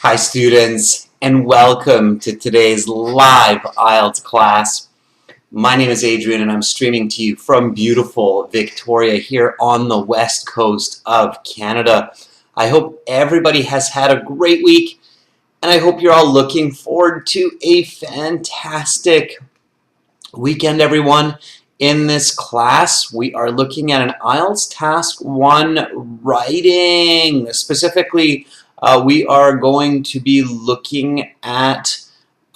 Hi students, and welcome to today's live IELTS class. My name is Adrian and I'm streaming to you from beautiful Victoria here on the west coast of Canada. I hope everybody has had a great week and I hope you're all looking forward to a fantastic weekend, everyone. In this class, we are looking at an IELTS Task 1 writing. Specifically, we are going to be looking at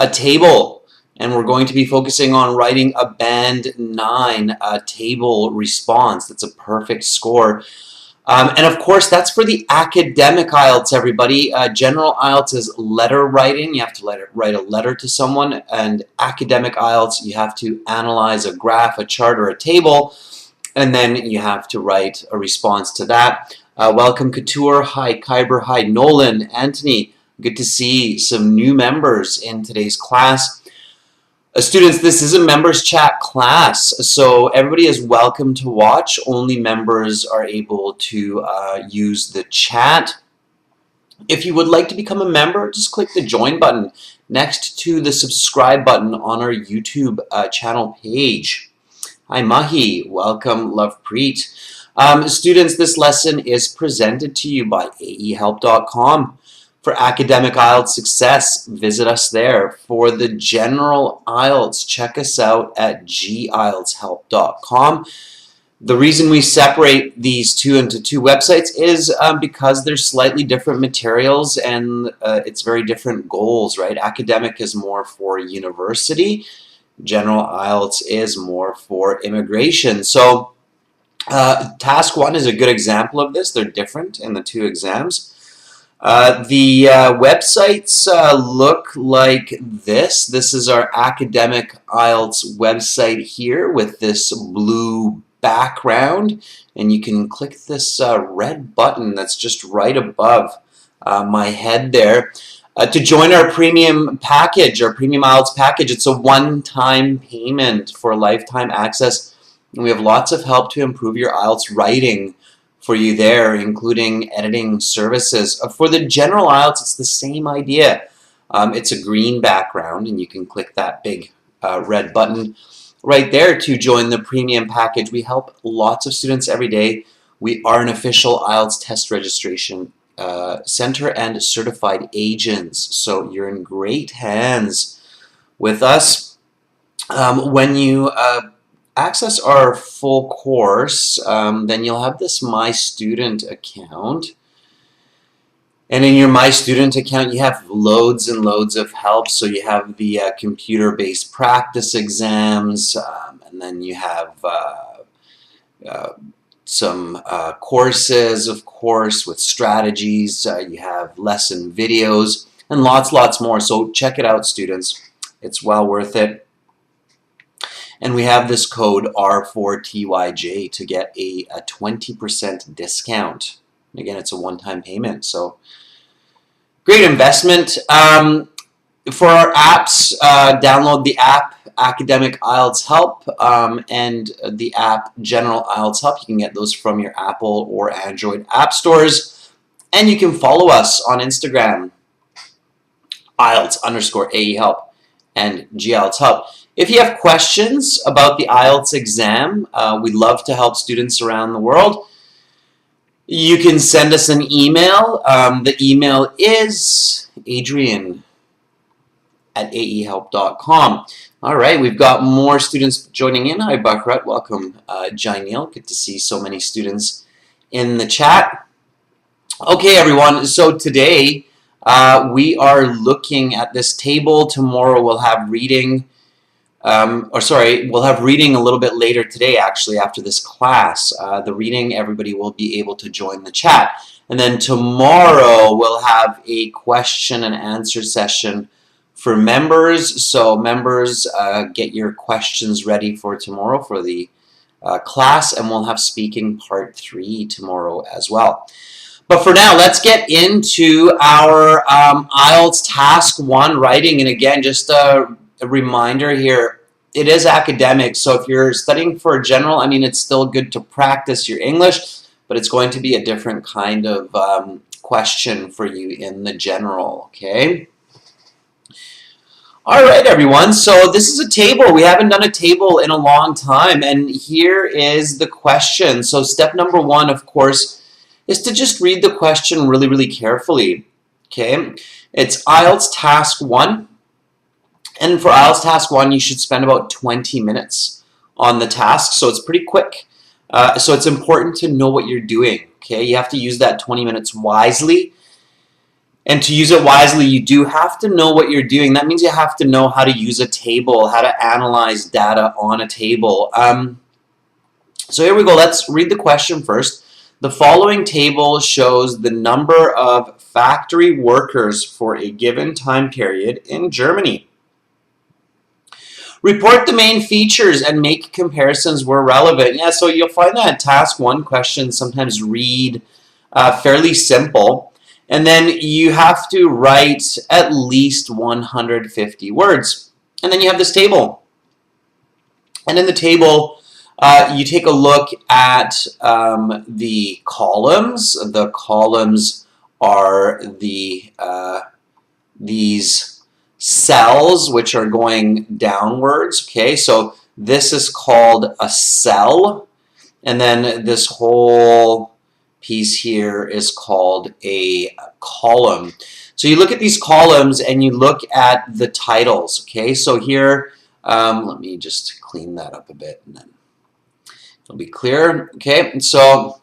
a table, and we're going to be focusing on writing a Band 9 table response. That's a perfect score. And of course, that's for the academic IELTS, everybody. General IELTS is letter writing. You have to write a letter to someone. And academic IELTS, you have to analyze a graph, a chart, or a table. And then you have to write a response to that. Welcome, Couture. Hi, Kyber. Hi, Nolan. Anthony. Good to see some new members in today's class. Students, this is a members chat class, so everybody is welcome to watch. Only members are able to use the chat. If you would like to become a member, just click the join button next to the subscribe button on our YouTube channel page. Hi Mahi, welcome Lovepreet. Students, this lesson is presented to you by aehelp.com. For academic IELTS success, visit us there. For the general IELTS, check us out at gieltshelp.com. The reason we separate these two into two websites is because they're slightly different materials and it's very different goals, right? Academic is more for university. General IELTS is more for immigration. So Task 1 is a good example of this. They're different in the two exams. The websites look like this. This is our academic IELTS website here with this blue background, and you can click this red button that's just right above my head there. To join our premium package, our premium IELTS package, it's a one-time payment for lifetime access, and we have lots of help to improve your IELTS writing for you there, including editing services. For the general IELTS, it's the same idea. It's a green background, and you can click that big red button right there to join the premium package. We help lots of students every day. We are an official IELTS test registration center and certified agents, so you're in great hands with us. When you access our full course, then you'll have this My Student account. And in your My Student account, you have loads and loads of help. So you have the computer-based practice exams, and then you have some courses, of course, with strategies. You have lesson videos, and lots more. So check it out, students. It's well worth it. And we have this code R4TYJ to get a 20% discount. Again, it's a one-time payment, so great investment. For our apps, download the app Academic IELTS Help and the app General IELTS Help. You can get those from your Apple or Android app stores. And you can follow us on Instagram, IELTS_AEHelp and GIELTS Help. If you have questions about the IELTS exam, we'd love to help students around the world. You can send us an email. The email is adrian@aehelp.com. All right, we've got more students joining in. Hi, Bakrat. Welcome, Jainil. Good to see so many students in the chat. Okay, everyone. So today we are looking at this table. Tomorrow we'll have reading. We'll have reading a little bit later today, actually, after this class. The reading, everybody will be able to join the chat. And then tomorrow, we'll have a question and answer session for members. So members, get your questions ready for tomorrow for the class, and we'll have speaking part 3 tomorrow as well. But for now, let's get into our IELTS Task 1 writing. And again, just a reminder here, it is academic, so if you're studying for a general, I mean, it's still good to practice your English, but it's going to be a different kind of question for you in the general, okay? All right, everyone, so this is a table. We haven't done a table in a long time, and here is the question. So step number one, of course, is to just read the question really, really carefully, okay? It's IELTS Task 1, and for IELTS Task 1, you should spend about 20 minutes on the task, so it's pretty quick. So it's important to know what you're doing, okay? You have to use that 20 minutes wisely. And to use it wisely, you do have to know what you're doing. That means you have to know how to use a table, how to analyze data on a table. So here we go. Let's read the question first. The following table shows the number of factory workers for a given time period in Germany. Report the main features and make comparisons where relevant. Yeah, so you'll find that task 1 questions sometimes read fairly simple. And then you have to write at least 150 words. And then you have this table. And in the table, you take a look at the columns. The columns are these cells which are going downwards. Okay, so this is called a cell. And then this whole piece here is called a column. So you look at these columns and you look at the titles, okay? So here, let me just clean that up a bit and then it'll be clear, okay? And so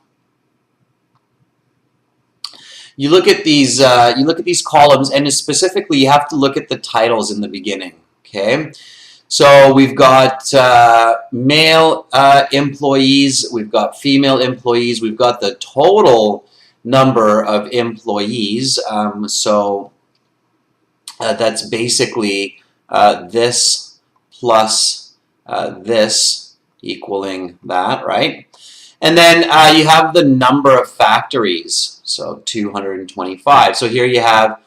you look at these columns, and specifically you have to look at the titles in the beginning, okay? So we've got male employees, we've got female employees, we've got the total number of employees. That's basically this plus this equaling that, right? And then you have the number of factories, so 225. So here you have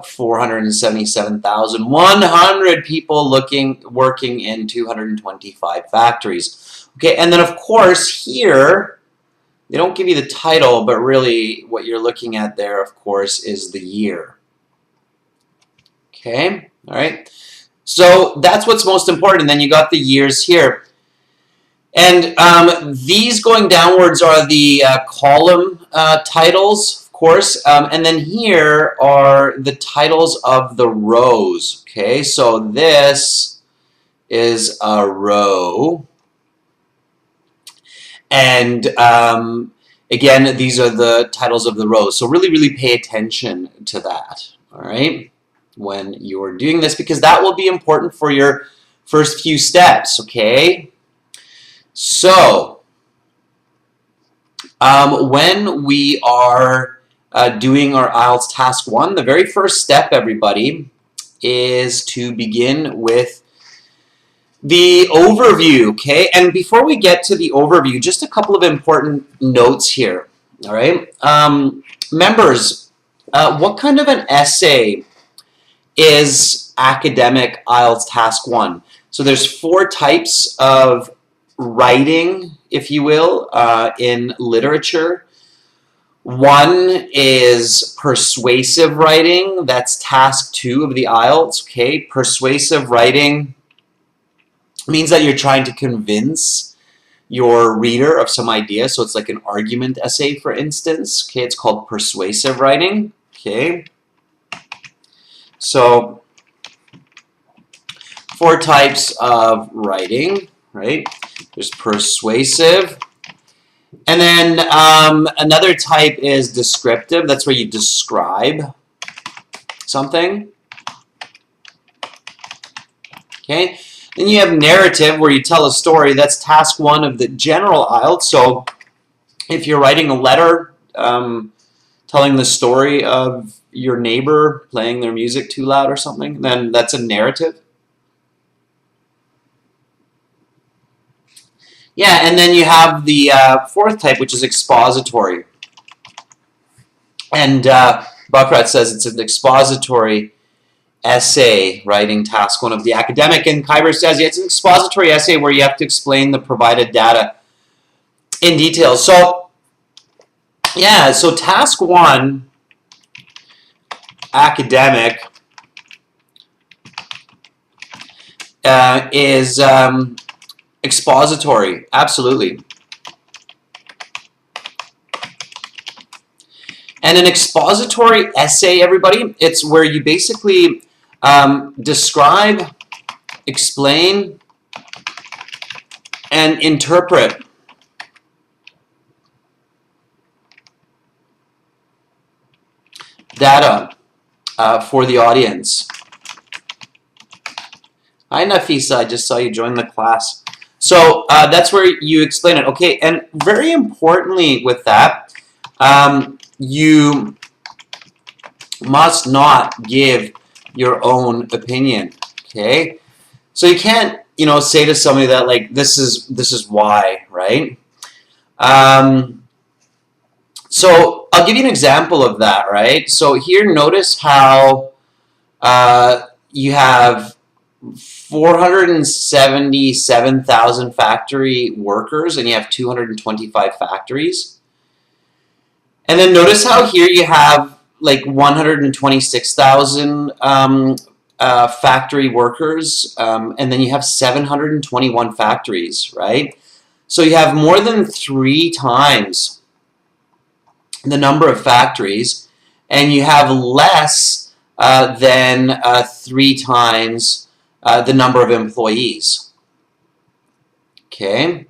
477,100 people working in 225 factories. Okay, and then of course here, they don't give you the title, but really what you're looking at there, of course, is the year. Okay, all right. So that's what's most important. And then you got the years here. And these going downwards are the column titles, of course, and then here are the titles of the rows. Okay, so this is a row, and again, these are the titles of the rows. So really, really pay attention to that, all right, when you're doing this, because that will be important for your first few steps, okay? So, when we are doing our IELTS Task 1, the very first step, everybody, is to begin with the overview, okay? And before we get to the overview, just a couple of important notes here, all right? Members, what kind of an essay is academic IELTS Task 1? So there's 4 types of writing, if you will, in literature. One is persuasive writing. That's task 2 of the IELTS, okay? Persuasive writing means that you're trying to convince your reader of some idea. So it's like an argument essay, for instance, okay? It's called persuasive writing, okay? So 4 types of writing, right? There's persuasive. And then another type is descriptive. That's where you describe something. Okay. Then you have narrative, where you tell a story. That's task 1 of the general IELTS. So if you're writing a letter telling the story of your neighbor playing their music too loud or something, then that's a narrative. Yeah, and then you have the 4th type, which is expository. And Buckrat says it's an expository essay writing task 1 of the academic. And Kyber says, yeah, it's an expository essay where you have to explain the provided data in detail. So Yeah, so task 1, academic, is expository. Absolutely. And an expository essay, everybody, it's where you basically describe, explain, and interpret data for the audience. Hi, Nafisa. I just saw you join the class. So that's where you explain it. Okay, and very importantly with that, you must not give your own opinion. Okay, so you can't, say to somebody that like this is why, right? So I'll give you an example of that, right? So here, notice how you have 477,000 factory workers, and you have 225 factories. And then notice how here you have like 126,000 factory workers, and then you have 721 factories, right? So you have more than 3 times the number of factories, and you have less than 3 times the number of employees. Okay.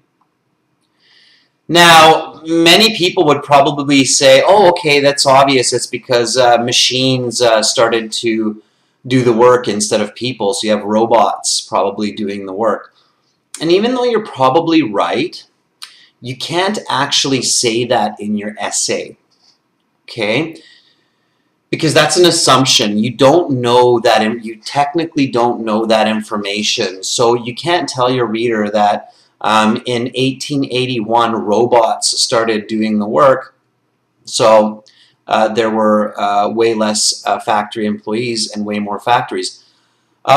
Now, many people would probably say, oh, okay, that's obvious. It's because machines started to do the work instead of people. So you have robots probably doing the work. And even though you're probably right, you can't actually say that in your essay. Okay? Because that's an assumption. You don't know that, you technically don't know that information. So you can't tell your reader that in 1881 robots started doing the work. So there were way less factory employees and way more factories.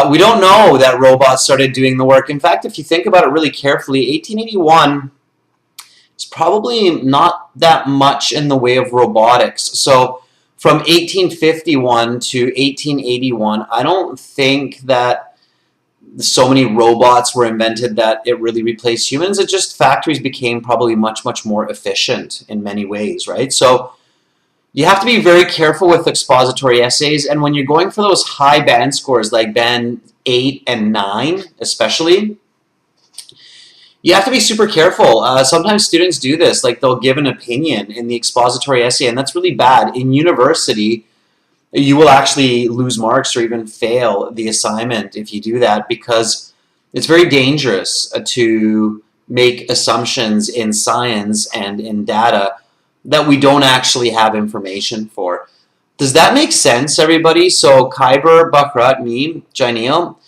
We don't know that robots started doing the work. In fact, if you think about it really carefully, 1881 is probably not that much in the way of robotics. So from 1851 to 1881, I don't think that so many robots were invented that it really replaced humans. It just, factories became probably much, much more efficient in many ways, right? So you have to be very careful with expository essays, and when you're going for those high band scores, like band 8 and 9 especially, you have to be super careful. Sometimes students do this, like they'll give an opinion in the expository essay, and that's really bad. In university, you will actually lose marks or even fail the assignment if you do that, because it's very dangerous to make assumptions in science and in data that we don't actually have information for. Does that make sense, everybody? So Khyber, Bakrat, me, Janil,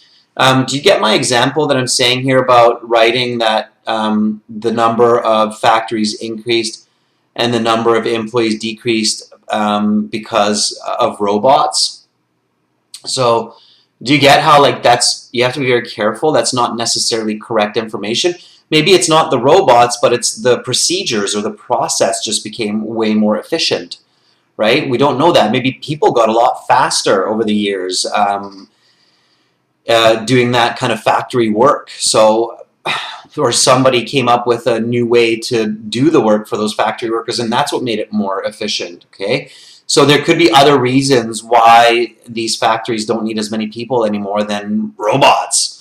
do you get my example that I'm saying here about writing that the number of factories increased and the number of employees decreased because of robots? So do you get how, like, that's, you have to be very careful. That's not necessarily correct information. Maybe it's not the robots, but it's the procedures or the process just became way more efficient, right? We don't know that. Maybe people got a lot faster over the years doing that kind of factory work. So, or somebody came up with a new way to do the work for those factory workers, and that's what made it more efficient, okay? So there could be other reasons why these factories don't need as many people anymore than robots.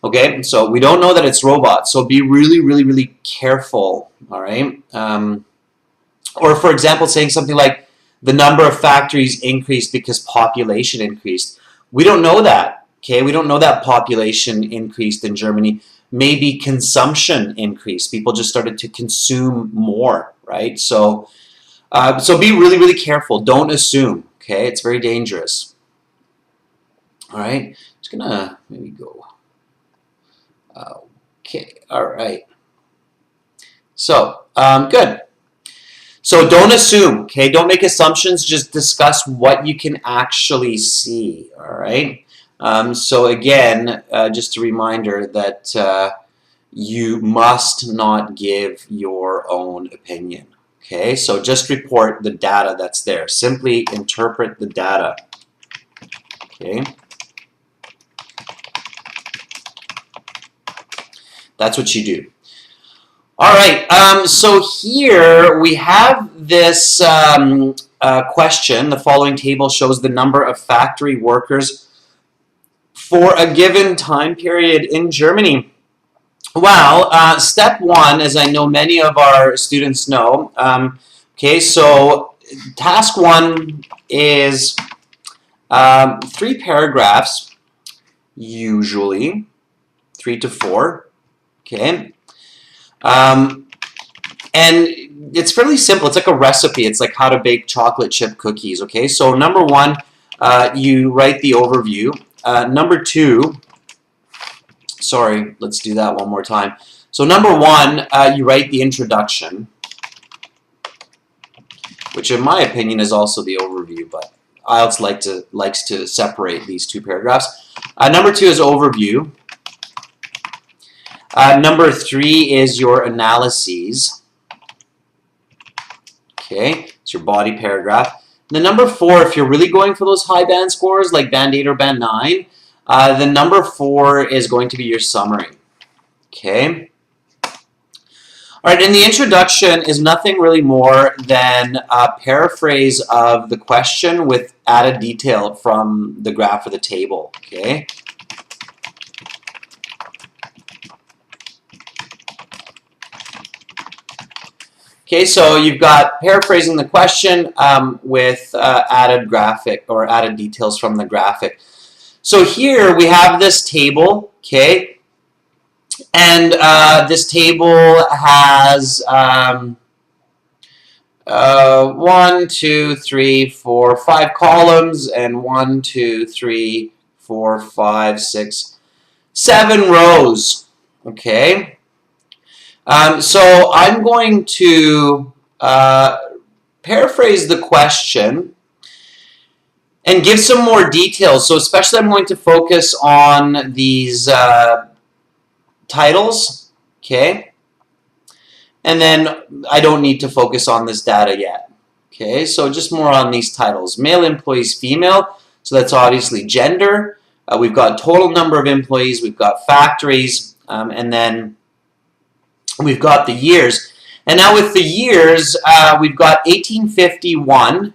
Okay, so we don't know that it's robots, so be really, really, really careful, all right? Or for example, saying something like, the number of factories increased because population increased. We don't know that, okay? We don't know that population increased in Germany. Maybe consumption increased. People just started to consume more, right? So, so be really, really careful. Don't assume, okay? It's very dangerous. All right, just gonna maybe go. Okay, all right. So, good. So don't assume, okay? Don't make assumptions. Just discuss what you can actually see, all right? So again, just a reminder that you must not give your own opinion, Okay, so just report the data that's there. Simply interpret the data. Okay. That's what you do. All right, so here we have this question. The following table shows the number of factory workers for a given time period in Germany. Well, step one, as I know many of our students know, okay, so task one is 3 paragraphs, usually 3 to 4, okay? And it's fairly simple. It's like a recipe. It's like how to bake chocolate chip cookies, okay? So number one, you write the overview. Number two, sorry, let's do that one more time. So number one, you write the introduction, which in my opinion is also the overview, but IELTS likes to separate these 2 paragraphs. Number 2 is overview. Number 3 is your analyses. Okay, it's your body paragraph. And then number 4, if you're really going for those high band scores like band 8 or band 9, the number 4 is going to be your summary. Okay. All right, and the introduction is nothing really more than a paraphrase of the question with added detail from the graph or the table. Okay. Okay, so you've got paraphrasing the question with added graphic or added details from the graphic. So here we have this table, okay, and this table has 1, 2, 3, 4, 5 columns and 1, 2, 3, 4, 5, 6, 7 rows, okay. So I'm going to paraphrase the question and give some more details. So especially I'm going to focus on these titles, okay? And then I don't need to focus on this data yet, okay? So just more on these titles. Male employees, female, so that's obviously gender. We've got total number of employees, we've got factories, and then we've got the years. And now with the years, we've got 1851.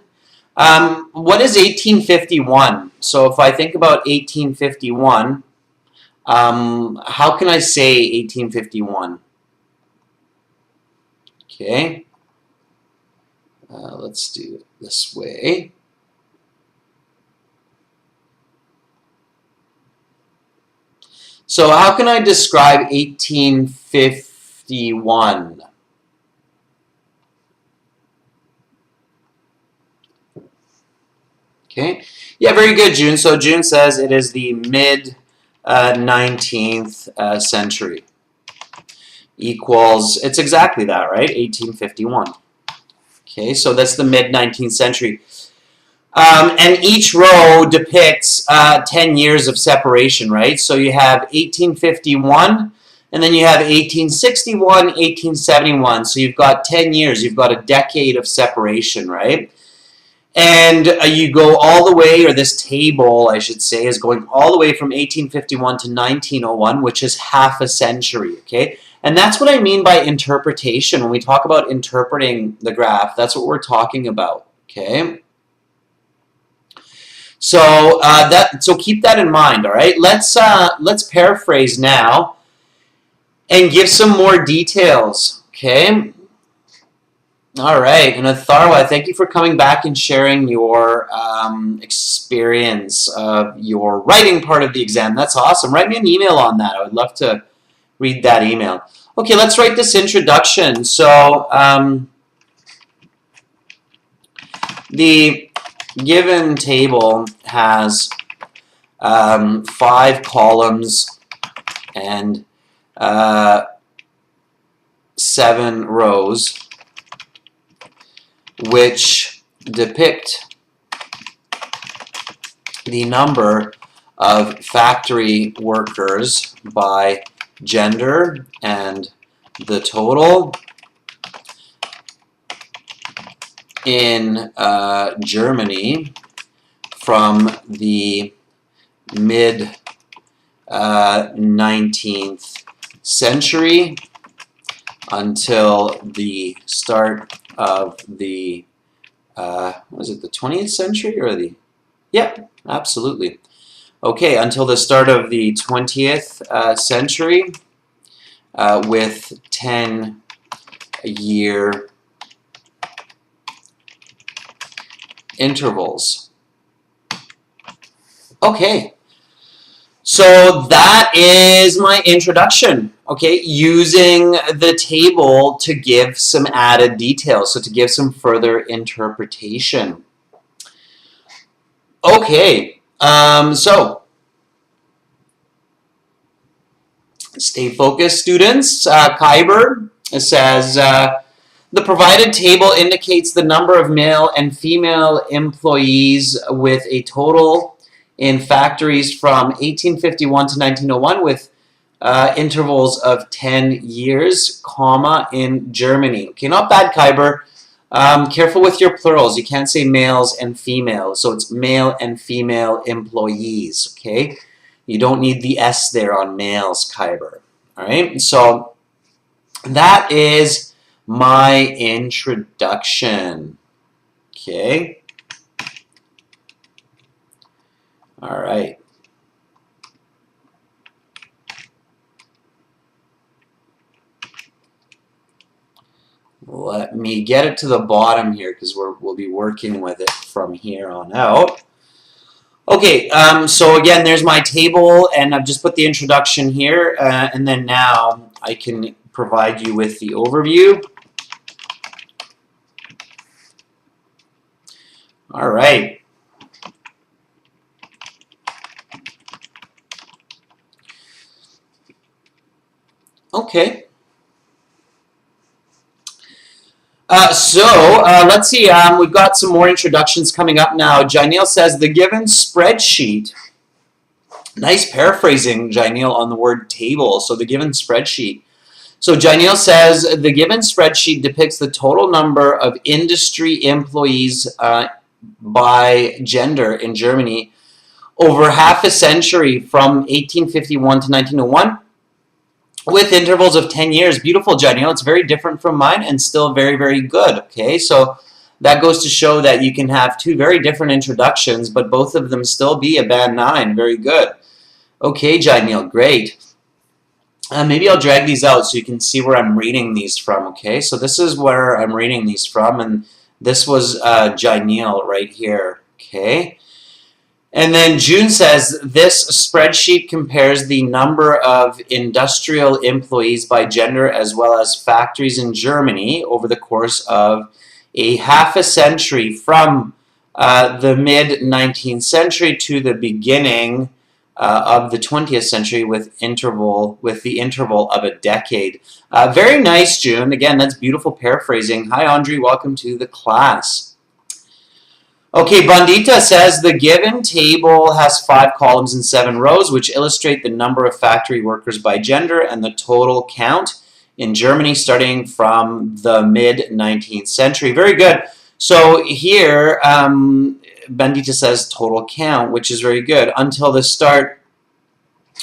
What is 1851? So if I think about 1851, how can I say 1851? Okay. Let's do it this way. So how can I describe 1851? Okay. Yeah, very good, June. So June says it is the mid 19th century. Equals, it's exactly that, right? 1851. Okay, so that's the mid 19th century. And each row depicts 10 years of separation, right? So you have 1851, and then you have 1861, 1871. So you've got 10 years, you've got a decade of separation, right? And you go all the way, or this table, I should say, is going all the way from 1851 to 1901, which is half a century, okay? And that's what I mean by interpretation. When we talk about interpreting the graph, that's what we're talking about, okay? So so keep that in mind, all right? Let's paraphrase now and give some more details, okay? All right, and Atharwa, thank you for coming back and sharing your experience of your writing part of the exam. That's awesome. Write me an email on that. I would love to read that email. Okay, let's write this introduction. So the given table has 5 columns and 7 rows, which depict the number of factory workers by gender and the total in Germany from the mid 19th century until the start of the was it the 20th century or the absolutely. Okay, until the start of the 20th century with 10-year intervals. Okay, so that is my introduction, okay, using the table to give some added details, so to give some further interpretation. Okay, so stay focused, students. Kyber says, the provided table indicates the number of male and female employees with a total in factories from 1851 to 1901 with intervals of 10 years, comma, in Germany. Okay, not bad, Kyber. Careful with your plurals. You can't say males and females, so it's male and female employees, okay? You don't need the S there on males, Kyber. All right, so that is my introduction. Okay. All right. Let me get it to the bottom here because we'll be working with it from here on out. Okay, so again, there's my table, and I've just put the introduction here, and then now I can provide you with the overview. All right. Okay. Let's see. We've got some more introductions coming up now. Jainil says the given spreadsheet. Nice paraphrasing, Jainil, on the word table. So the given spreadsheet. So Jainil says the given spreadsheet depicts the total number of industry employees by gender in Germany over half a century from 1851 to 1901. With intervals of 10 years. Beautiful, Jainil. It's very different from mine and still very, very good. Okay, so that goes to show that you can have two very different introductions, but both of them still be a band 9. Very good. Okay, Jainil, great. Maybe I'll drag these out so you can see where I'm reading these from. Okay, so this is where I'm reading these from, and this was Jainil right here. Okay. And then June says, this spreadsheet compares the number of industrial employees by gender as well as factories in Germany over the course of a half a century from the mid-19th century to the beginning of the 20th century with the interval of a decade. Very nice, June. Again, that's beautiful paraphrasing. Hi, Andre. Welcome to the class. Okay, Bandita says the given table has 5 columns and 7 rows, which illustrate the number of factory workers by gender and the total count in Germany starting from the mid-19th century. Very good. So here, Bandita says total count, which is very good, until the start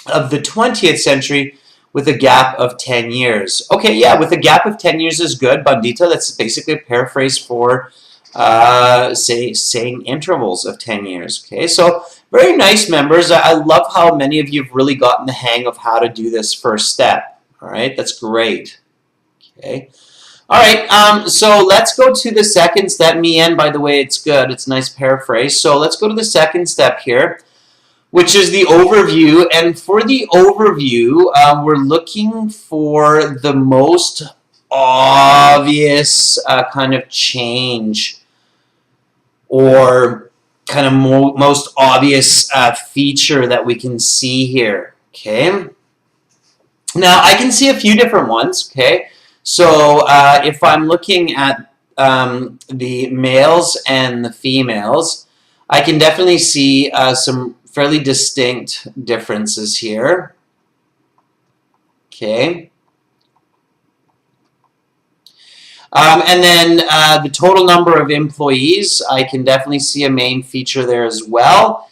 of the 20th century with a gap of 10 years. Okay, yeah, with a gap of 10 years is good, Bandita. That's basically a paraphrase for saying intervals of 10 years. Okay, so very nice, members. I love how many of you have really gotten the hang of how to do this first step. All right, that's great. Okay, all right, so let's go to the second step. Mien, by the way, it's good. It's a nice paraphrase. So let's go to the second step here, which is the overview. And for the overview, we're looking for the most obvious kind of change or kind of most obvious feature that we can see here, okay? Now, I can see a few different ones, okay? So if I'm looking at the males and the females, I can definitely see some fairly distinct differences here, okay? And then the total number of employees, I can definitely see a main feature there as well.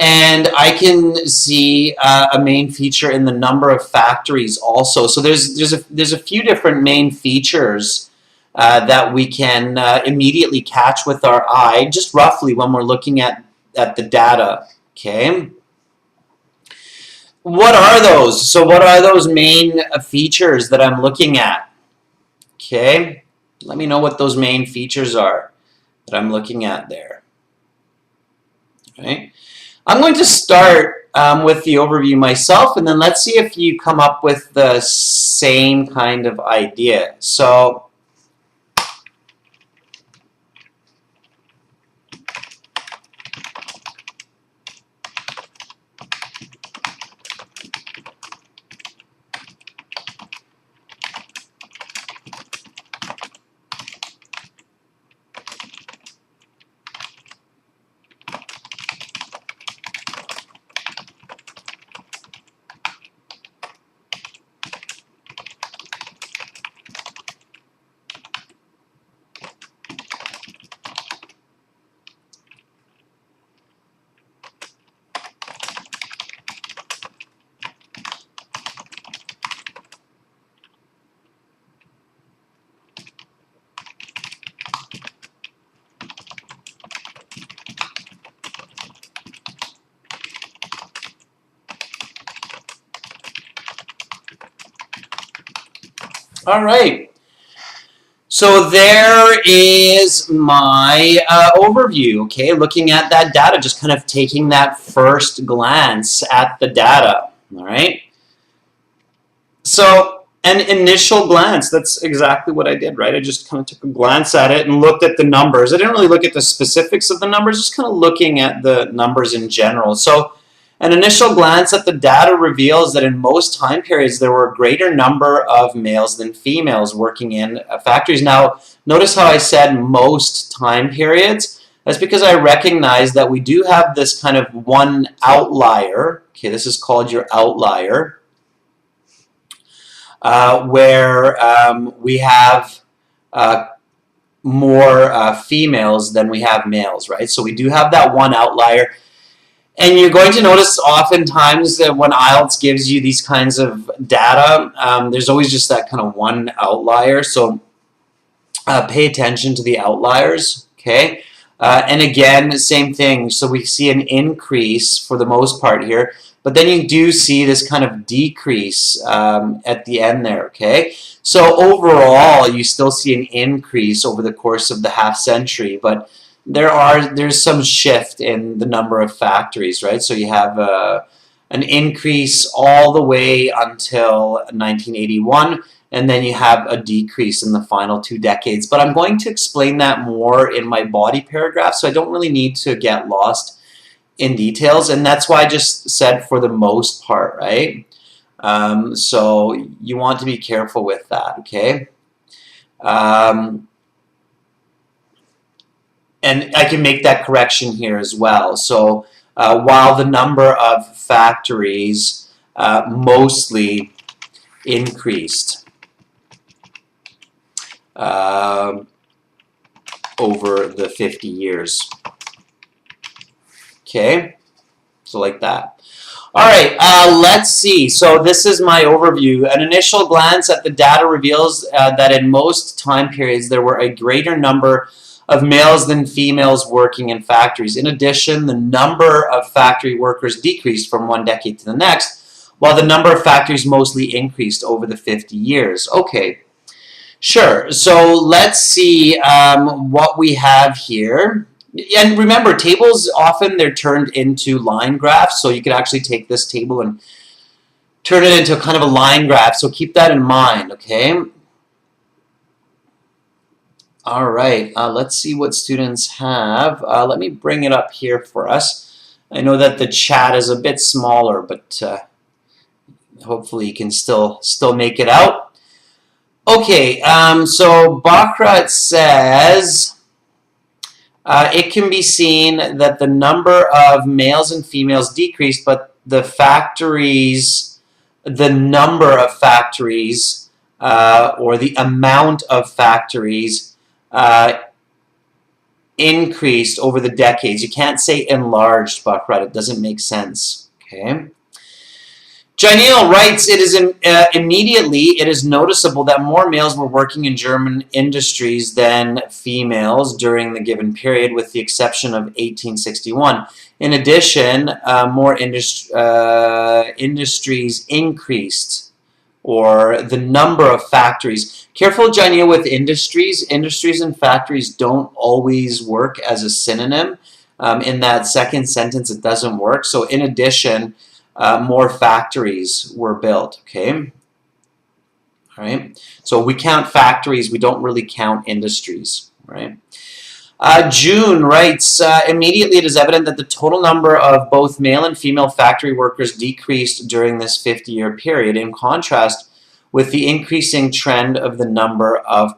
And I can see a main feature in the number of factories also. So there's a few different main features that we can immediately catch with our eye, just roughly when we're looking at the data. Okay. What are those? So what are those main features that I'm looking at? Okay. Let me know what those main features are that I'm looking at there. Okay. I'm going to start with the overview myself, and then let's see if you come up with the same kind of idea. So all right. So there is my overview, okay? Looking at that data, just kind of taking that first glance at the data, all right? So an initial glance, that's exactly what I did, right? I just kind of took a glance at it and looked at the numbers. I didn't really look at the specifics of the numbers, just kind of looking at the numbers in general. So an initial glance at the data reveals that in most time periods there were a greater number of males than females working in factories. Now, notice how I said most time periods. That's because I recognize that we do have this kind of one outlier. Okay, this is called your outlier, where we have more females than we have males, right? So we do have that one outlier. And you're going to notice oftentimes that when IELTS gives you these kinds of data, there's always just that kind of one outlier. So pay attention to the outliers, okay? And again, same thing. So we see an increase for the most part here, but then you do see this kind of decrease at the end there, okay? So overall, you still see an increase over the course of the half century, but there's some shift in the number of factories, right? So you have an increase all the way until 1981, and then you have a decrease in the final 2 decades. But I'm going to explain that more in my body paragraph, so I don't really need to get lost in details, and that's why I just said for the most part, right? So you want to be careful with that, okay? And I can make that correction here as well. So while the number of factories mostly increased over the 50 years. Okay, so like that. All right, let's see. So this is my overview. An initial glance at the data reveals that in most time periods there were a greater number of males than females working in factories. In addition, the number of factory workers decreased from one decade to the next, while the number of factories mostly increased over the 50 years. Okay, sure. So let's see what we have here. And remember, tables often they're turned into line graphs, so you could actually take this table and turn it into kind of a line graph, so keep that in mind, okay? All right, let's see what students have. Let me bring it up here for us. I know that the chat is a bit smaller, but hopefully you can still make it out. Okay, so Bakrat says it can be seen that the number of males and females decreased, but the number of factories or the amount of factories increased over the decades. You can't say enlarged, Buckrat. It doesn't make sense. Okay. Janil writes, it is immediately it is noticeable that more males were working in German industries than females during the given period, with the exception of 1861. In addition, more industries increased, or the number of factories. Careful, Janil, with industries. Industries and factories don't always work as a synonym. In that second sentence, it doesn't work. So in addition, more factories were built, okay? All right, so we count factories, we don't really count industries, right? June writes, immediately it is evident that the total number of both male and female factory workers decreased during this 50-year period, in contrast with the increasing trend of the number of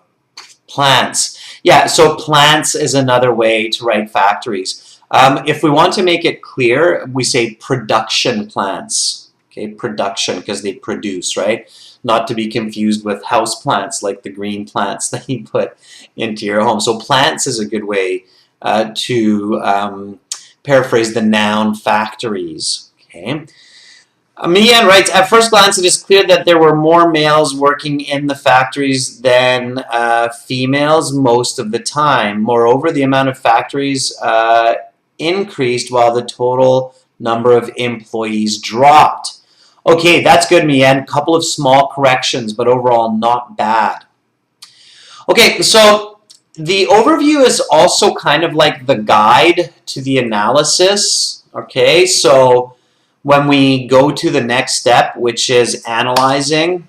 plants. Yeah, so plants is another way to write factories. If we want to make it clear, we say production plants. Okay, production, because they produce, right? Not to be confused with house plants, like the green plants that you put into your home. So plants is a good way to paraphrase the noun factories. Okay. Mian writes, at first glance, it is clear that there were more males working in the factories than females most of the time. Moreover, the amount of factories increased while the total number of employees dropped. Okay, that's good, Mian. Couple of small corrections, but overall not bad. Okay, so the overview is also kind of like the guide to the analysis. Okay, so when we go to the next step, which is analyzing,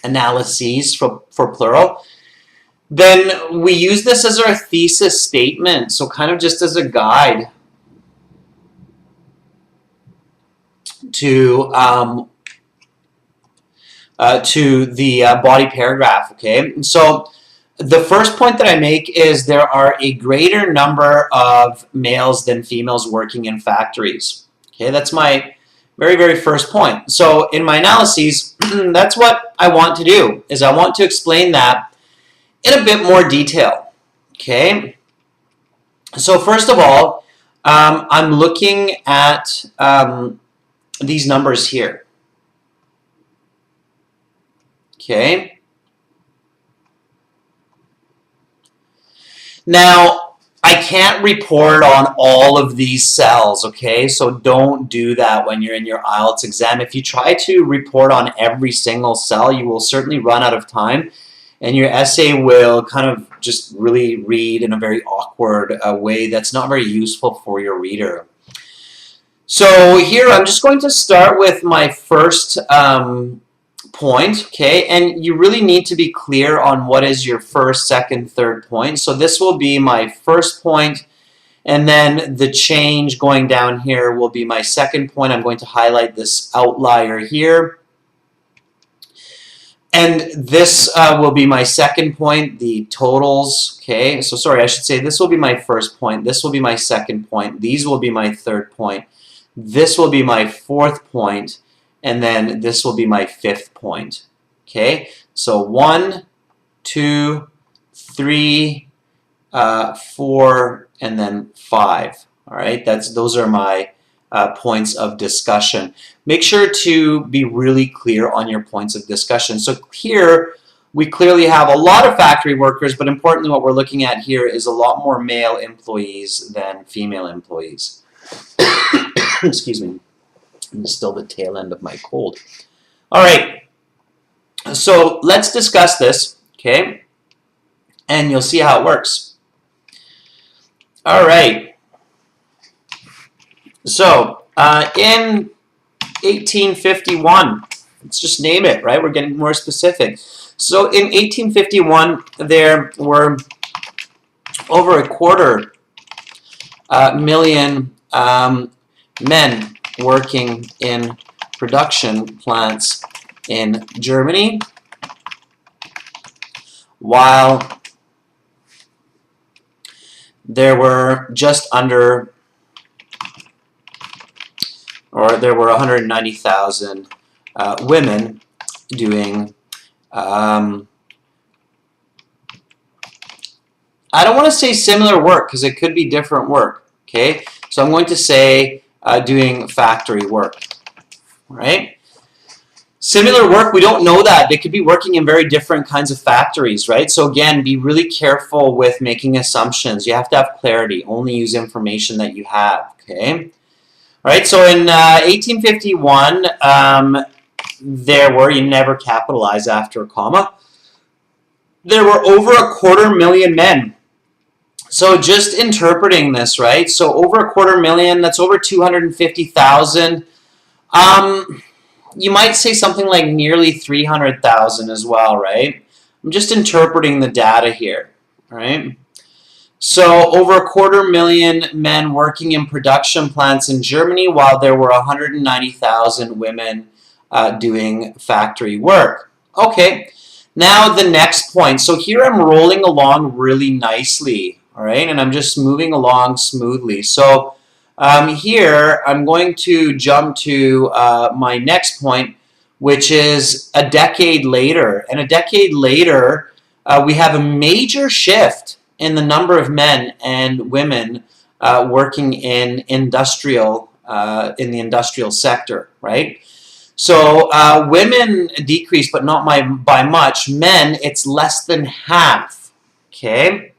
analyses for plural, then we use this as our thesis statement, so kind of just as a guide to the body paragraph, okay? So the first point that I make is there are a greater number of males than females working in factories. Okay, that's my very, very first point. So in my analyses, that's what I want to do, is I want to explain that in a bit more detail. Okay, so first of all, I'm looking at these numbers here. Okay. Now, I can't report on all of these cells, okay? So don't do that when you're in your IELTS exam. If you try to report on every single cell, you will certainly run out of time, and your essay will kind of just really read in a very awkward way that's not very useful for your reader. So here I'm just going to start with my first point, okay? And you really need to be clear on what is your first, second, third point. So this will be my first point, and then the change going down here will be my second point. I'm going to highlight this outlier here. And this will be my second point, the totals, okay? So sorry, I should say this will be my first point, this will be my second point, these will be my third point, this will be my fourth point, and then this will be my fifth point, okay? So 1, 2, 3, 4, and then 5, all right? Those are my points of discussion. Make sure to be really clear on your points of discussion. So here we clearly have a lot of factory workers, but importantly what we're looking at here is a lot more male employees than female employees. Excuse me, I'm still the tail end of my cold. All right, so let's discuss this, okay? And you'll see how it works. All right. So, in 1851, let's just name it, right? We're getting more specific. So, in 1851, there were over 250,000 men working in production plants in Germany, while there were just under, or there were 190,000 women doing, I don't want to say similar work because it could be different work, okay? So I'm going to say doing factory work, right? Similar work, we don't know that. They could be working in very different kinds of factories, right? So again, be really careful with making assumptions. You have to have clarity. Only use information that you have, okay? All right, so in 1851, there were, you never capitalize after a comma, there were over 250,000 men. So just interpreting this, right? So over 250,000, that's over 250,000. You might say something like nearly 300,000 as well, right? I'm just interpreting the data here, right? So over 250,000 men working in production plants in Germany, while there were 190,000 women doing factory work. Okay, now the next point. So here I'm rolling along really nicely, all right? And I'm just moving along smoothly. So here, I'm going to jump to my next point, which is a decade later. And a decade later, we have a major shift in the number of men and women working in the industrial sector, right? So women decrease, but not by much. Men, it's less than half, okay?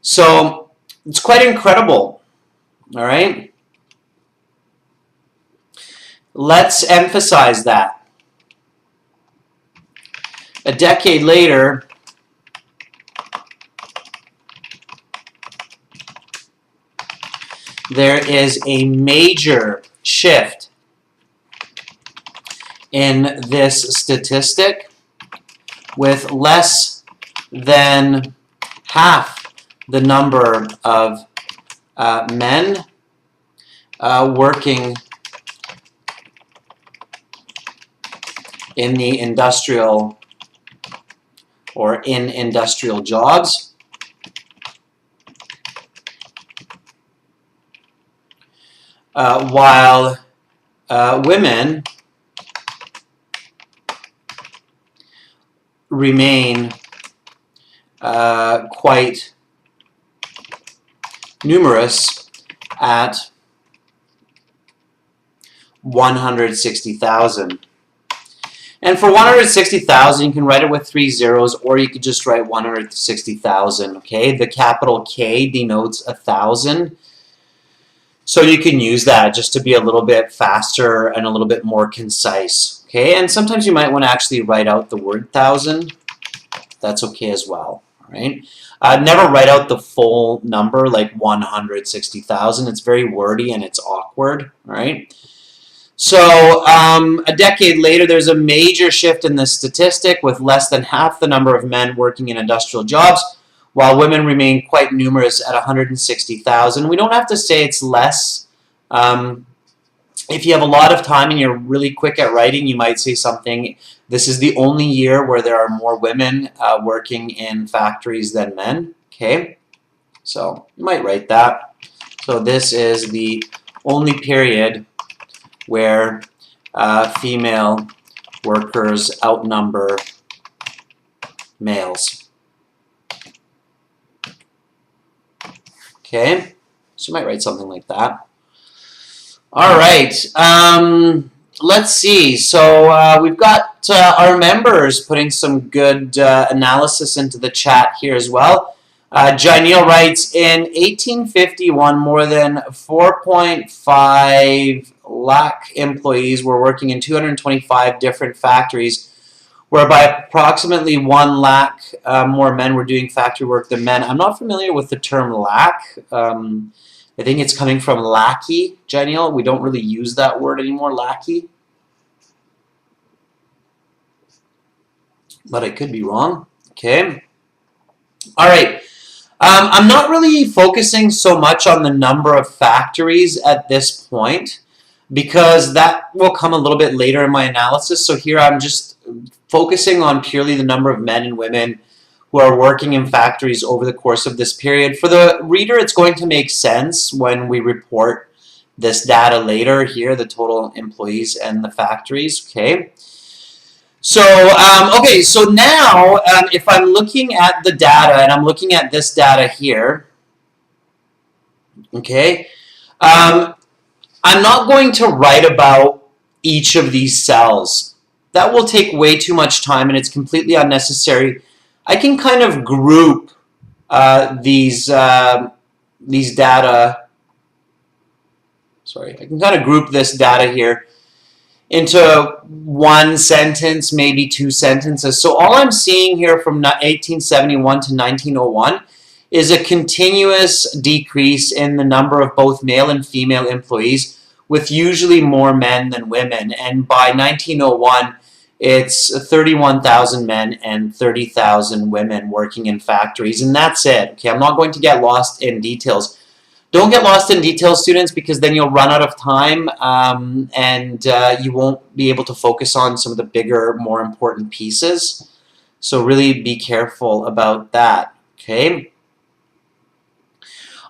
So it's quite incredible. All right? Let's emphasize that. A decade later, there is a major shift in this statistic with less than half the number of men working in the industrial or in industrial jobs, while women remain quite numerous at 160,000. And for 160,000, you can write it with 3 zeros, or you could just write 160,000, okay? The capital K denotes 1,000. So you can use that just to be a little bit faster and a little bit more concise, okay? And sometimes you might want to actually write out the word thousand. That's okay as well, all right? Never write out the full number like 160,000. It's very wordy and it's awkward, all right? So a decade later, there's a major shift in this statistic with less than half the number of men working in industrial jobs, while women remain quite numerous at 160,000. We don't have to say it's less. If you have a lot of time and you're really quick at writing, you might say something, this is the only year where there are more women working in factories than men, okay? So you might write that. So this is the only period where female workers outnumber males. Okay, so you might write something like that. All right, let's see. So we've got our members putting some good analysis into the chat here as well. Janelle writes, in 1851, more than 4.5 lakh employees were working in 225 different factories, whereby approximately 1 lakh more men were doing factory work than men. I'm not familiar with the term lakh. I think it's coming from lackey, Janelle. We don't really use that word anymore, lackey. But I could be wrong. Okay. All right. I'm not really focusing so much on the number of factories at this point because that will come a little bit later in my analysis. So here I'm just focusing on purely the number of men and women who are working in factories over the course of this period. For the reader, it's going to make sense when we report this data later here, the total employees and the factories, okay? So, okay, so now if I'm looking at the data, and I'm looking at this data here, okay, I'm not going to write about each of these cells. That will take way too much time, and it's completely unnecessary. I can kind of group these data. Sorry, I can kind of group this data here into one sentence, maybe two sentences. So all I'm seeing here from 1871 to 1901 is a continuous decrease in the number of both male and female employees, with usually more men than women. And by 1901, it's 31,000 men and 30,000 women working in factories, and that's it. Okay, I'm not going to get lost in details. Don't get lost in details, students, because then you'll run out of time and you won't be able to focus on some of the bigger, more important pieces. So really be careful about that, okay?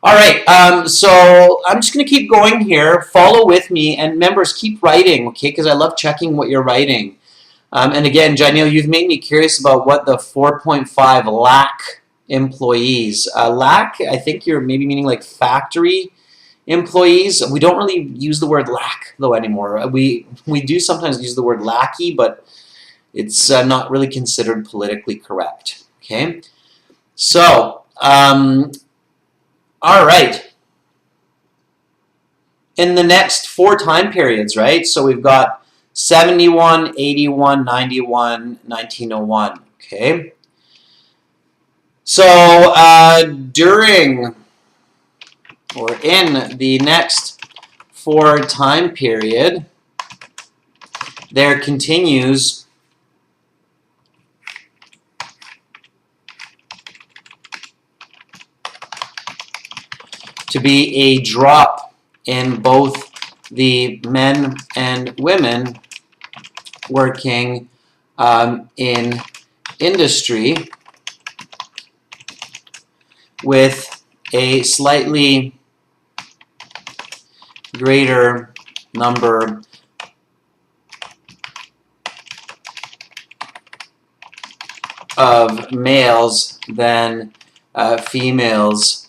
All right, so I'm just going to keep going here. Follow with me, and members, keep writing, okay, because I love checking what you're writing. And again, Janelle, you've made me curious about what the 4.5 lakh employees. Lack, I think you're maybe meaning like factory employees. We don't really use the word lack, though, anymore. We do sometimes use the word lackey, but it's not really considered politically correct, okay? So, all right. In the next 4 time periods, right? So we've got 71, 81, 91, 1901, okay? So during or in the next 4 time period, there continues to be a drop in both the men and women working in industry, with a slightly greater number of males than females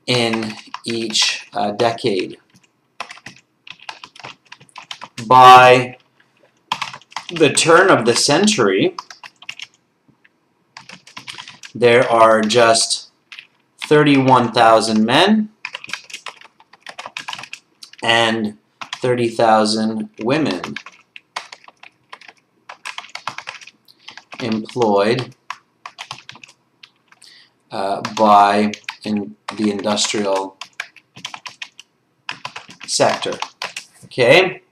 in each decade. By the turn of the century, there are just 31,000 men and 30,000 women employed by the industrial sector. Okay?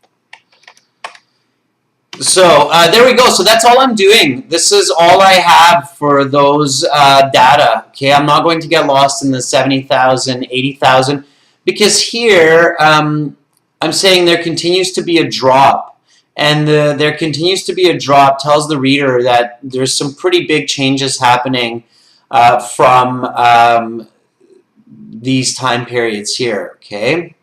So there we go. So that's all I'm doing. This is all I have for those data. Okay, I'm not going to get lost in the 70,000, 80,000, because here I'm saying there continues to be a drop, and there continues to be a drop tells the reader that there's some pretty big changes happening from these time periods here. Okay,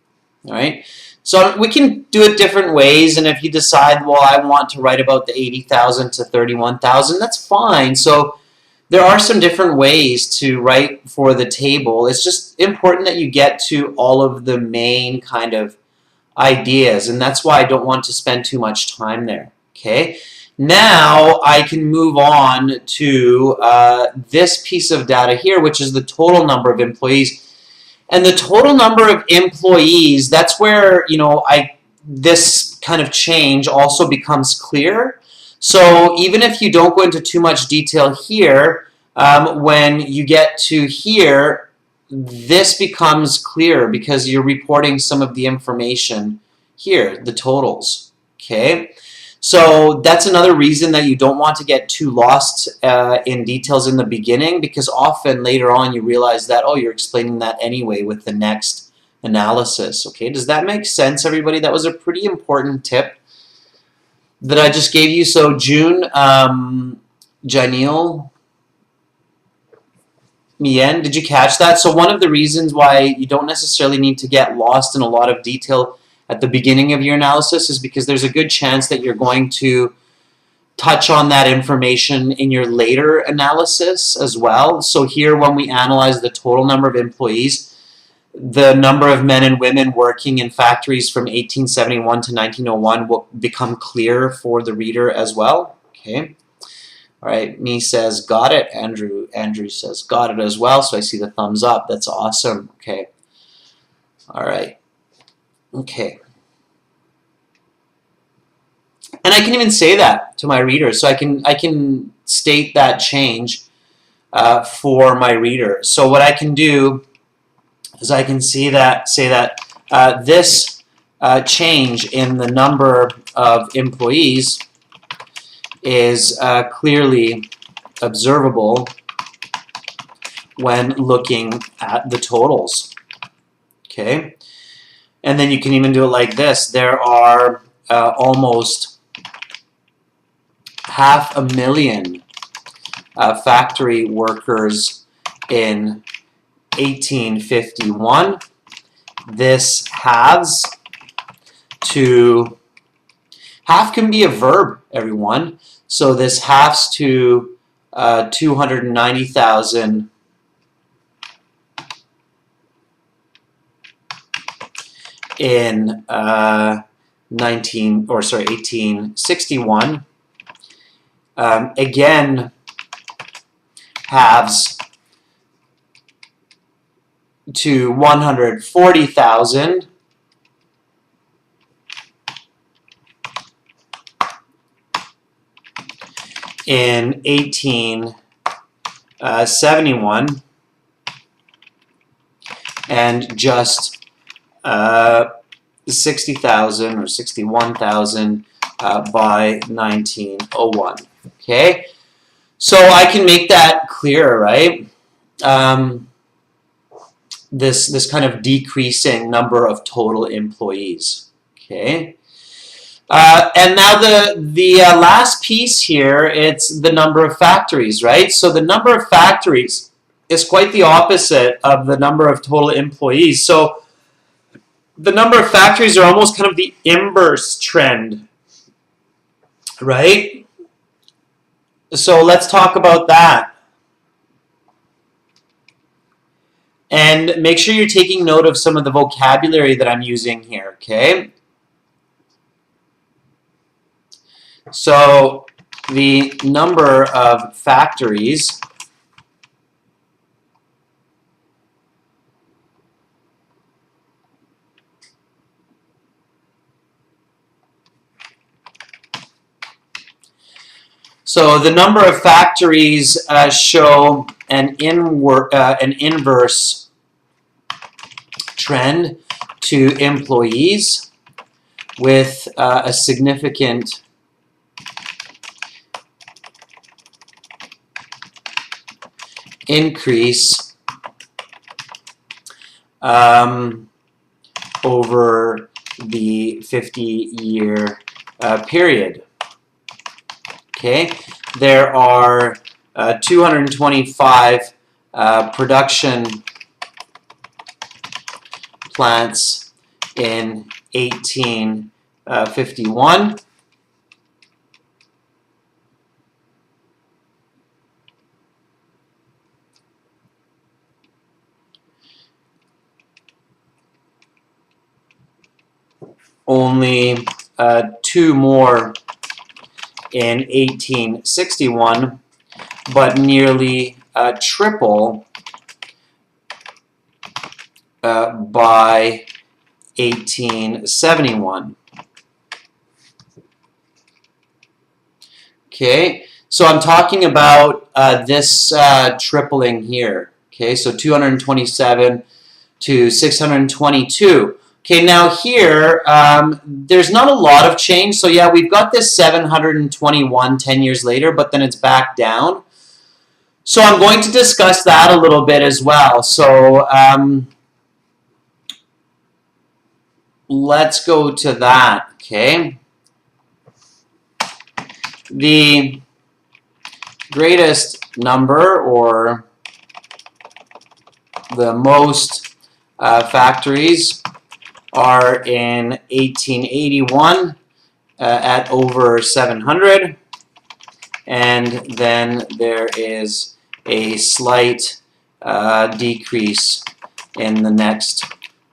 all right. So we can do it different ways, and if you decide, well, I want to write about the 80,000 to 31,000, that's fine. So there are some different ways to write for the table. It's just important that you get to all of the main kind of ideas, and that's why I don't want to spend too much time there. Okay. Now I can move on to this piece of data here, which is the total number of employees. And the total number of employees, that's where, you know, this kind of change also becomes clear. So even if you don't go into too much detail here, when you get to here, this becomes clear because you're reporting some of the information here, the totals, okay? So that's another reason that you don't want to get too lost in details in the beginning, because often later on you realize that, oh, you're explaining that anyway with the next analysis. Okay, does that make sense, everybody? That was a pretty important tip that I just gave you. So June, Janelle, Mien, did you catch that? So one of the reasons why you don't necessarily need to get lost in a lot of detail at the beginning of your analysis is because there's a good chance that you're going to touch on that information in your later analysis as well. So here, when we analyze the total number of employees, the number of men and women working in factories from 1871 to 1901 will become clear for the reader as well. Okay. All right. Me says got it. Andrew says got it as well. So I see the thumbs up. That's awesome. Okay. All right. Okay. And I can even say that to my reader. So I can state that change for my reader. So what I can do is I can say that this change in the number of employees is clearly observable when looking at the totals. Okay, and then you can even do it like this. There are almost 500,000 factory workers in 1851. This halves to, half can be a verb, everyone. So this halves to 290,000 in 1861. Again, halves to 140,000 in 1871, and just 60,000 or 61,000 by 1901. Okay, so I can make that clearer, right? This kind of decreasing number of total employees. Okay, and now the last piece here, it's the number of factories, right? So the number of factories is quite the opposite of the number of total employees. So the number of factories are almost kind of the inverse trend, right? So let's talk about that. And make sure you're taking note of some of the vocabulary that I'm using here, okay? So the number of factories show an inverse trend to employees with a significant increase over the 50-year period. Okay, there are 225 production plants in 1851. Only 2 more in 1861, but nearly triple by 1871. Okay, so I'm talking about this tripling here. Okay, so 227 to 622. Okay, now here, there's not a lot of change. So yeah, we've got this 721 10 years later, but then it's back down. So I'm going to discuss that a little bit as well. So let's go to that, okay? The greatest number, or the most factories, are in 1881 at over 700. and then there is a slight decrease in the next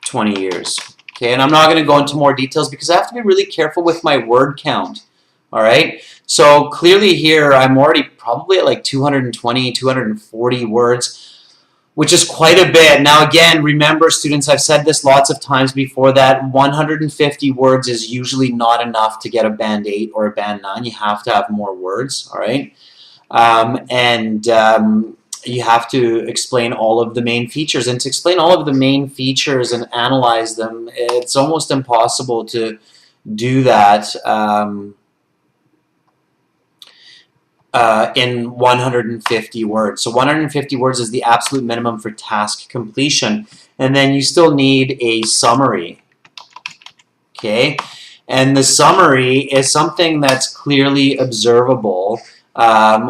20 years. Okay, and I'm not going to go into more details because I have to be really careful with my word count. All right, so clearly here I'm already probably at like 220, 240 words, which is quite a bit. Now again, remember students, I've said this lots of times before that 150 words is usually not enough to get a band 8 or a band 9. You have to have more words, all right? You have to explain all of the main features. And to explain all of the main features and analyze them, it's almost impossible to do that in 150 words. So 150 words is the absolute minimum for task completion. And then you still need a summary. Okay? And the summary is something that's clearly observable,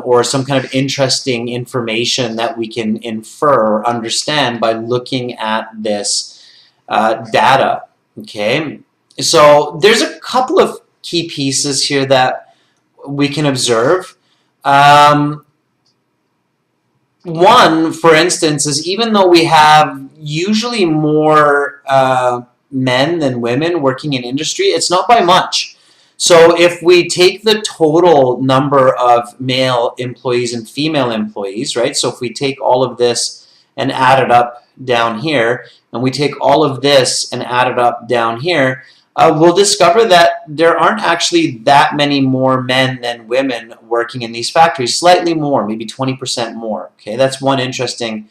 or some kind of interesting information that we can infer or understand by looking at this data. Okay? So there's a couple of key pieces here that we can observe. One, for instance, is even though we have usually more men than women working in industry, it's not by much. So if we take the total number of male employees and female employees, right? So if we take all of this and add it up down here, and we take all of this and add it up down here, we'll discover that there aren't actually that many more men than women working in these factories. Slightly more, maybe 20% more. Okay, that's one interesting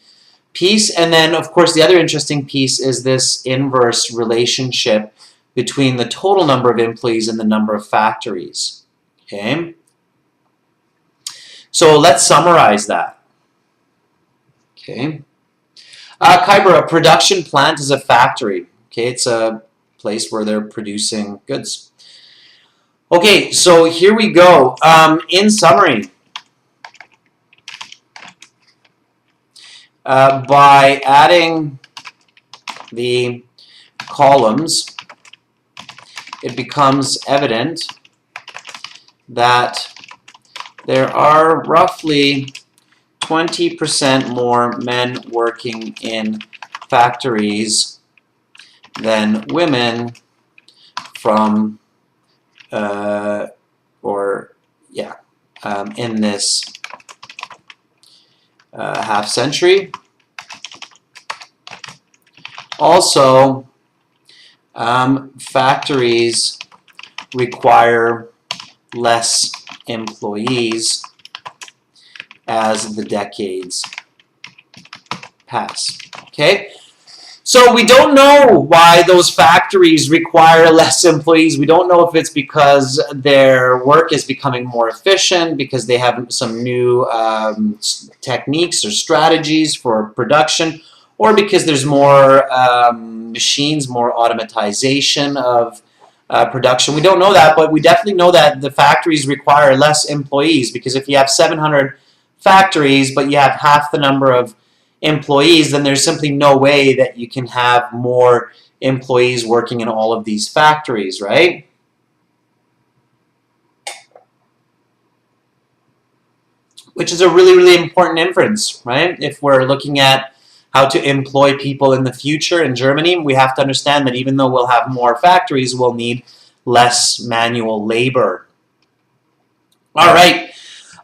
piece. And then, of course, the other interesting piece is this inverse relationship between the total number of employees and the number of factories. Okay, so let's summarize that. Okay, Khyber, a production plant is a factory. Okay, it's a place where they're producing goods. Okay, so here we go. In summary, by adding the columns, it becomes evident that there are roughly 20% more men working in factories than women from, in this half century. Also, factories require less employees as the decades pass. Okay? So we don't know why those factories require less employees. We don't know if it's because their work is becoming more efficient, because they have some new techniques or strategies for production, or because there's more machines, more automatization of production. We don't know that, but we definitely know that the factories require less employees, because if you have 700 factories but you have half the number of employees, then there's simply no way that you can have more employees working in all of these factories, right? Which is a really, really important inference, right? If we're looking at how to employ people in the future in Germany, we have to understand that even though we'll have more factories, we'll need less manual labor. All right.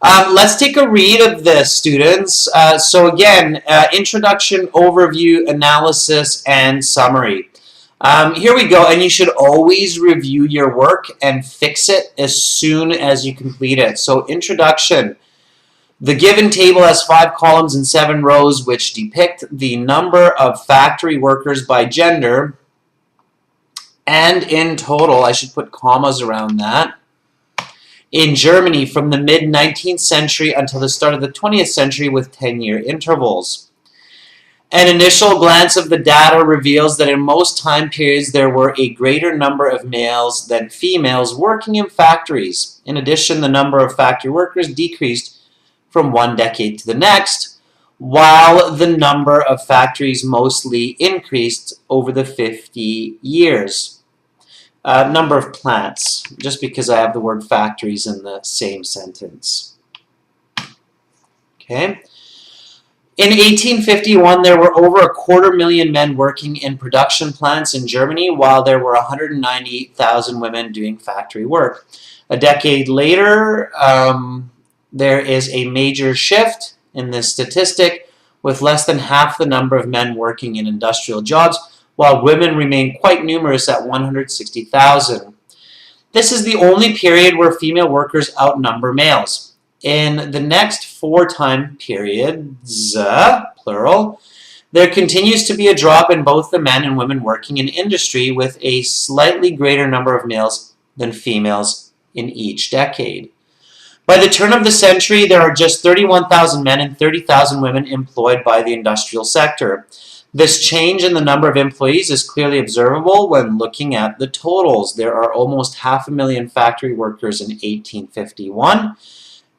Let's take a read of this, students. So again, introduction, overview, analysis, and summary. Here we go, and you should always review your work and fix it as soon as you complete it. So introduction. The given table has 5 columns and 7 rows which depict the number of factory workers by gender, and in total, I should put commas around that, in Germany from the mid-19th century until the start of the 20th century with 10-year intervals. An initial glance of the data reveals that in most time periods there were a greater number of males than females working in factories. In addition, the number of factory workers decreased from one decade to the next, while the number of factories mostly increased over the 50 years. Number of plants, just because I have the word factories in the same sentence. Okay. In 1851, there were over 250,000 men working in production plants in Germany, while there were 190,000 women doing factory work. A decade later, there is a major shift in this statistic, with less than half the number of men working in industrial jobs, while women remain quite numerous at 160,000. This is the only period where female workers outnumber males. In the next 4 time periods, plural, there continues to be a drop in both the men and women working in industry, with a slightly greater number of males than females in each decade. By the turn of the century, there are just 31,000 men and 30,000 women employed by the industrial sector. This change in the number of employees is clearly observable when looking at the totals. There are almost 500,000 factory workers in 1851.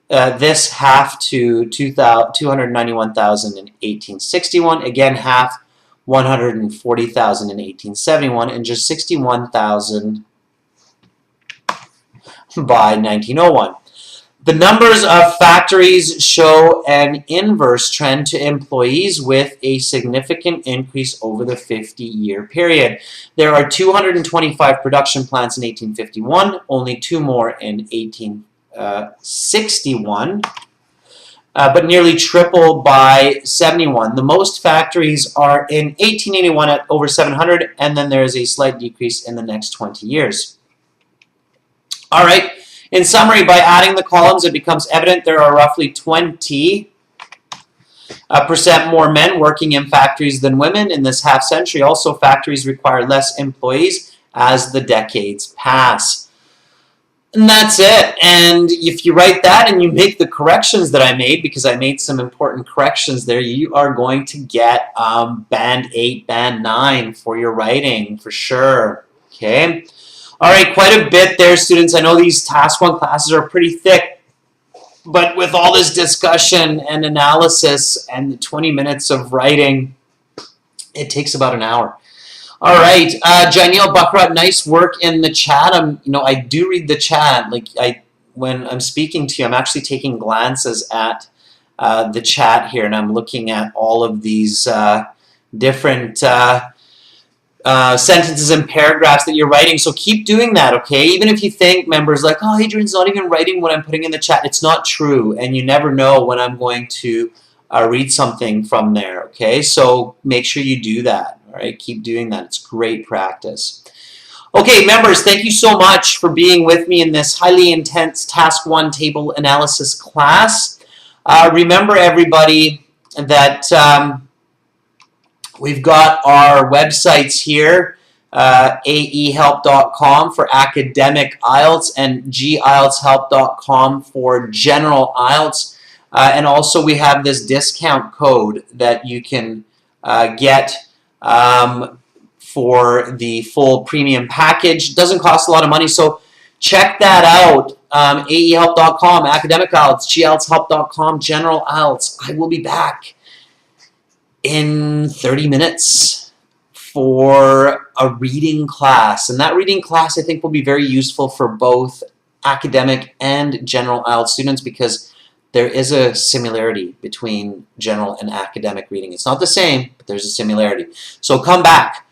This half to 291,000 in 1861. Again, half 140,000 in 1871, and just 61,000 by 1901. The numbers of factories show an inverse trend to employees, with a significant increase over the 50-year period. There are 225 production plants in 1851, only 2 more in 1861, but nearly triple by 71. The most factories are in 1881 at over 700, and then there is a slight decrease in the next 20 years. All right. In summary, by adding the columns, it becomes evident there are roughly 20% more men working in factories than women in this half century. Also, factories require less employees as the decades pass. And that's it. And if you write that and you make the corrections that I made, because I made some important corrections there, you are going to get band 8, band 9 for your writing for sure. Okay. All right, quite a bit there, students. I know these Task 1 classes are pretty thick, but with all this discussion and analysis and the 20 minutes of writing, it takes about an hour. All right, Janelle Buckrat, nice work in the chat. I do read the chat. When I'm speaking to you, I'm actually taking glances at the chat here, and I'm looking at all of these different sentences and paragraphs that you're writing. So keep doing that, okay? Even if you think, members, like, oh, Adrian's not even writing what I'm putting in the chat. It's not true, and you never know when I'm going to read something from there, okay? So make sure you do that, all right? Keep doing that. It's great practice. Okay, members, thank you so much for being with me in this highly intense Task 1 table analysis class. Remember, everybody, that we've got our websites here, aehelp.com for academic IELTS and gieltshelp.com for general IELTS. And also we have this discount code that you can get for the full premium package. It doesn't cost a lot of money, so check that out. aehelp.com, academic IELTS, gieltshelp.com, general IELTS. I will be back in 30 minutes for a reading class. And that reading class, I think, will be very useful for both academic and general IELTS students, because there is a similarity between general and academic reading. It's not the same, but there's a similarity. So come back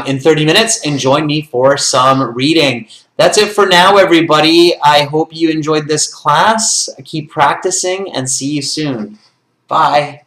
in 30 minutes and join me for some reading. That's it for now, everybody. I hope you enjoyed this class. Keep practicing and see you soon. Bye.